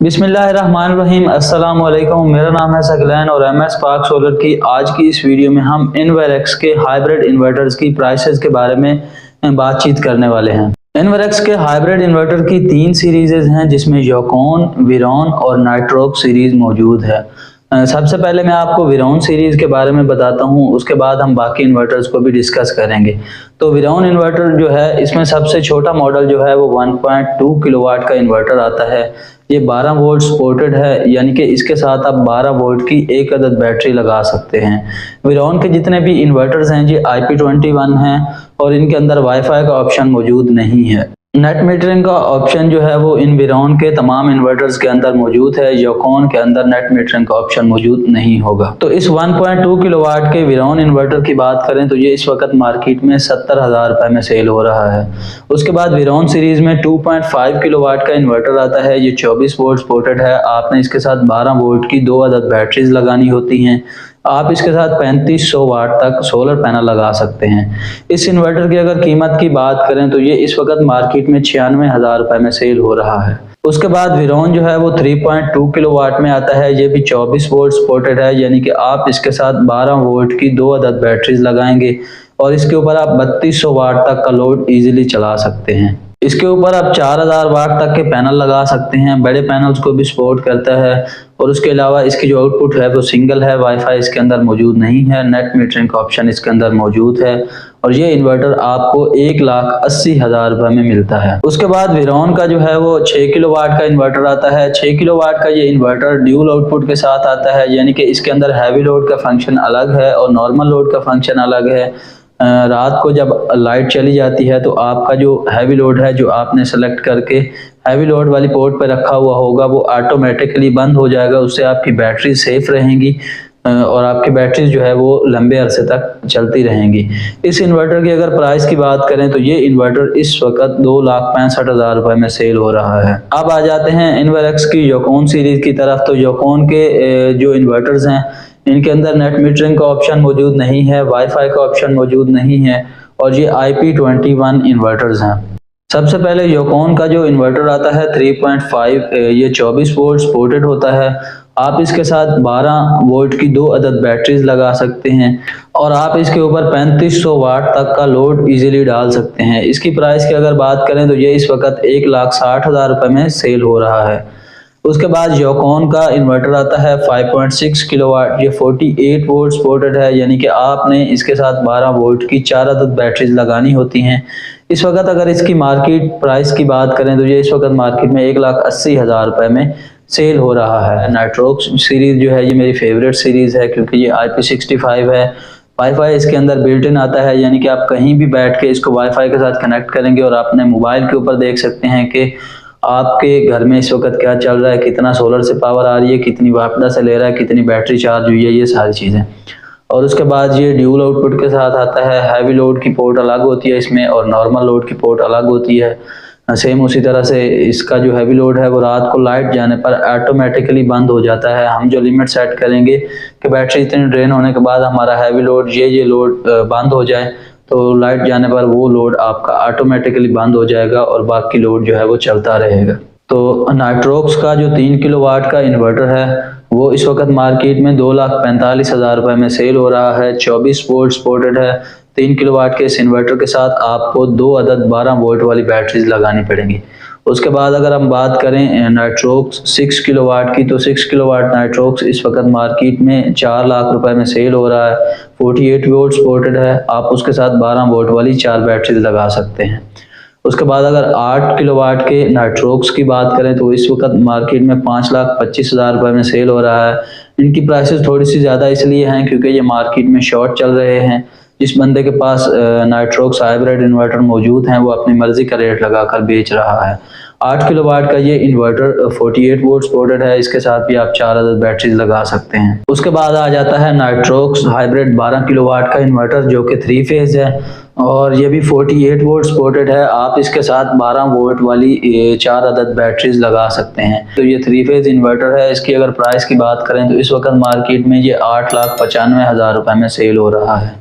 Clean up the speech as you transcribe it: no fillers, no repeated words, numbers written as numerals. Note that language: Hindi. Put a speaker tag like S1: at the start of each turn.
S1: बिस्मिल्लाहिर्रहमानिर्रहीम। अस्सलाम वालेकुम। मेरा नाम है सकलैन और MS पाक सोलर की आज की इस वीडियो में हम इन्वर्क्स के हाइब्रिड इन्वर्टर्स की प्राइसेस के बारे में बातचीत करने वाले हैं। इन्वर्क्स के हाइब्रिड इन्वर्टर की 3 सीरीज़ हैं जिसमें योकोन, विरोन और नाइट्रोक्स सीरीज़ मौजूद है। सबसे पहले मैं आपको विरोन सीरीज़ के बारे में बताता हूँ, उसके बाद हम बाकी इन्वर्टर्स को भी डिस्कस करेंगे। तो विरोन इन्वर्टर जो है इसमें सबसे छोटा मॉडल जो है वो 1.2 किलोवाट का इन्वर्टर आता है। ये 12 वोल्ट सपोर्टेड है, यानी कि इसके साथ आप 12 वोल्ट की एक अदद बैटरी लगा सकते हैं। विरोन के जितने भी इन्वर्टर्स हैं ये IP21 हैं और इनके अंदर वाईफाई का ऑप्शन मौजूद नहीं है। नेट मीटरिंग का ऑप्शन जो है वो इन विरोन के तमाम इन्वर्टर्स के अंदर मौजूद है। योकोन के अंदर नेट मीटरिंग का ऑप्शन मौजूद नहीं होगा। तो इस 1.2 किलोवाट के विरोन इन्वर्टर की बात करें तो ये इस वक्त मार्केट में 70,000 रुपए में सेल हो रहा है। उसके बाद विरोन सीरीज में 2.5 किलोवाट का इन्वर्टर आता है। ये 24 वोल्ट सपोर्टेड है। आपने इसके साथ 12 वोल्ट की 2 अदद बैटरीज लगानी होती हैं। आप इसके साथ 3500 वाट तक सोलर पैनल लगा सकते हैं। इस इन्वर्टर की अगर कीमत की बात करें तो ये इस वक्त मार्केट में 96,000 रुपए में सेल हो रहा है। उसके बाद विरोन जो है वो 3.2 किलोवाट में आता है। ये भी 24 वोल्ट सपोर्टेड है, यानी कि आप इसके साथ 12 वोल्ट की 2 अदद बैटरीज लगाएंगे और इसके ऊपर आप 3200 वाट तक का लोड इजीली चला सकते हैं। इसके ऊपर आप 4000 वाट तक के पैनल लगा सकते हैं। बड़े पैनल्स को भी सपोर्ट करता है और उसके अलावा इसकी जो आउटपुट है वो सिंगल है। वाईफाई इसके अंदर मौजूद नहीं है। नेट मीटरिंग का ऑप्शन इसके अंदर मौजूद है और ये इन्वर्टर आपको 1,80,000 रुपए में मिलता है। उसके बाद विरोन का जो है वो 6 किलोवाट का इन्वर्टर आता है। 6 किलोवाट का ये इन्वर्टर ड्यूल आउटपुट के साथ आता है, यानी कि इसके अंदर हैवी लोड का फंक्शन अलग है और नॉर्मल लोड का फंक्शन अलग है। रात को जब लाइट चली जाती है तो आपका जो हैवी लोड है जो आपने सेलेक्ट करके हैवी लोड वाली पोर्ट पर रखा हुआ होगा वो ऑटोमेटिकली बंद हो जाएगा। उससे आपकी बैटरी सेफ रहेंगी और आपकी बैटरी जो है वो लंबे अरसे तक चलती रहेंगी। इस इन्वर्टर की अगर प्राइस की बात करें तो ये इन्वर्टर इस वक्त 2,65,000 रुपए में सेल हो रहा है। अब आ जाते हैं इन्वर्क्स की योकोन सीरीज की तरफ। तो योकोन के जो इन्वर्टर्स हैं इनके अंदर नेट मीटरिंग का ऑप्शन मौजूद नहीं है, वाईफाई का ऑप्शन मौजूद नहीं है और ये IP21 इन्वर्टर्स हैं। सबसे पहले योकोन का जो इन्वर्टर आता है 3.5, ये 24 वोल्ट सपोर्टेड होता है। आप इसके साथ 12 वोल्ट की 2 अदद बैटरीज लगा सकते हैं और आप इसके ऊपर 3500 वाट तक का लोड इजीली डाल सकते हैं। इसकी प्राइस की अगर बात करें तो ये इस वक्त 1,60,000 रुपए में सेल हो रहा है। उसके बाद योकोन का इन्वर्टर आता है 5.6 किलोवाट। ये 48 वोल्ट सपोर्टेड है, यानी कि आपने इसके साथ 12 वोल्ट की 4 अदद बैटरीज लगानी होती हैं। इस वक्त अगर इसकी मार्केट प्राइस की बात करें तो ये इस वक्त मार्केट में 1,80,000 रुपए में सेल हो रहा है। नाइट्रोक्स सीरीज जो है ये मेरी फेवरेट सीरीज है क्योंकि ये IP65 है। वाईफाई इसके अंदर बिल्ट इन आता है, यानी कि आप कहीं भी बैठ के इसको वाईफाई के साथ कनेक्ट करेंगे और अपने मोबाइल के ऊपर देख सकते हैं कि आपके घर में इस वक्त क्या चल रहा है, कितना सोलर से पावर आ रही है, कितनी वापडा से ले रहा है, कितनी बैटरी चार्ज हुई है, ये सारी चीज़ें। और उसके बाद ये ड्यूल आउटपुट के साथ आता है। हैवी लोड की पोर्ट अलग होती है इसमें और नॉर्मल लोड की पोर्ट अलग होती है। सेम उसी तरह से इसका जो हैवी लोड है वो रात को लाइट जाने पर ऑटोमेटिकली बंद हो जाता है। हम जो लिमिट सेट करेंगे कि बैटरी इतनी ड्रेन होने के बाद हमारा हैवी लोड ये लोड बंद हो जाए तो लाइट जाने पर वो लोड आपका ऑटोमेटिकली बंद हो जाएगा और बाकी लोड जो है वो चलता रहेगा। तो नाइट्रोक्स का जो 3 किलोवाट का इन्वर्टर है वो इस वक्त मार्केट में 2,45,000 रुपए में सेल हो रहा है। 24 वोल्ट सपोर्टेड है। 3 किलोवाट के इस इन्वर्टर के साथ आपको 2 अदद 12 वोल्ट वाली बैटरीज लगानी पड़ेंगी। उसके बाद अगर हम बात करें नाइट्रोक्स 6 किलोवाट की तो 6 किलोवाट नाइट्रोक्स इस वक्त मार्केट में 4 लाख रुपए में सेल हो रहा है। 48 वोल्ट सपोर्टेड है। आप उसके साथ 12 वोल्ट वाली 4 बैटरीज लगा सकते हैं। उसके बाद अगर 8 किलोवाट के नाइट्रोक्स की बात करें तो इस वक्त मार्केट में 5,25,000 रुपए में सेल हो रहा है। इनकी प्राइसेस थोड़ी सी ज़्यादा इसलिए हैं क्योंकि ये मार्केट में शॉर्ट चल रहे हैं। जिस बंदे के पास नाइट्रोक्स हाइब्रिड इन्वर्टर मौजूद हैं वो अपनी मर्जी का रेट लगाकर बेच रहा है। 8 किलोवाट का ये इन्वर्टर 48 वोल्ट सपोर्टेड है। इसके साथ भी आप 4 अदद बैटरीज लगा सकते हैं। उसके बाद आ जाता है नाइट्रोक्स हाइब्रिड 12 किलोवाट का इन्वर्टर जो कि 3 फेज है और ये भी 48 वोल्ट सपोर्टेड है। आप इसके साथ 12 वोल्ट वाली 4 अदद बैटरीज लगा सकते हैं। तो ये 3 फेज इन्वर्टर है। इसकी अगर प्राइस की बात करें तो इस वक्त मार्केट में ये 8,95,000 रुपए में सेल हो रहा है।